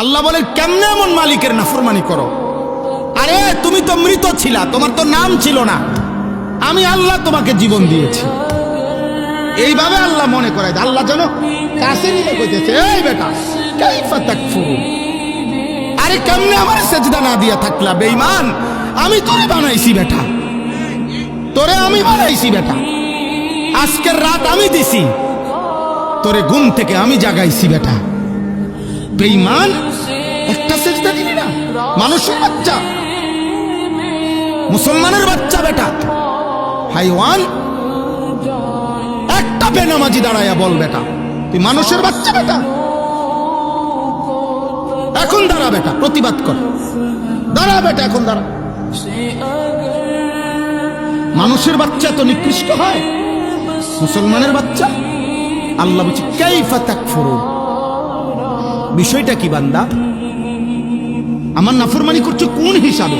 আল্লাহ বলে কেমনে এমন মালিকের নাফরমানি করো? আরে তুমি তো মৃত ছিলা, তোমার তো নাম ছিল না, আমি আল্লাহ তোমাকে জীবন দিয়েছি। এইভাবে আল্লাহ মনে করায়, আল্লাহ যেন কাছে নিয়ে কইতেছে, এই বেটা কাইফা তাকফুরুন, আরে কেমনে আমার সেজদা না দিয়া থাকলা বেঈমান? আমি তোরে বানাইছি বেটা, তোরে আমি বানাইছি বেটা, আজকের রাত আমি দিছি, তোরে ঘুম থেকে আমি জাগাইছি বেটা। বেঈমান, একটা সেজদা দিলি না? মানুষের বাচ্চা, মুসলমানের বাচ্চা বেটা, হাইওয়ান, একটা বেনামাজি দাঁড়াইয়া বল বেটা তুই মানুষের বাচ্চা বেটা? এখন দাঁড়া বেটা, প্রতিবাদ কর, দাঁড়া বেটা, এখন দাঁড়া। মানুষের বাচ্চা তো নিকৃষ্ট হয়, মুসলমানের বাচ্চা? আল্লাহ বলছে কাইফা তাকফুরুন। বিষয়টা কি বান্দা? আমার নাফরমানি করছো কোন হিসাবে?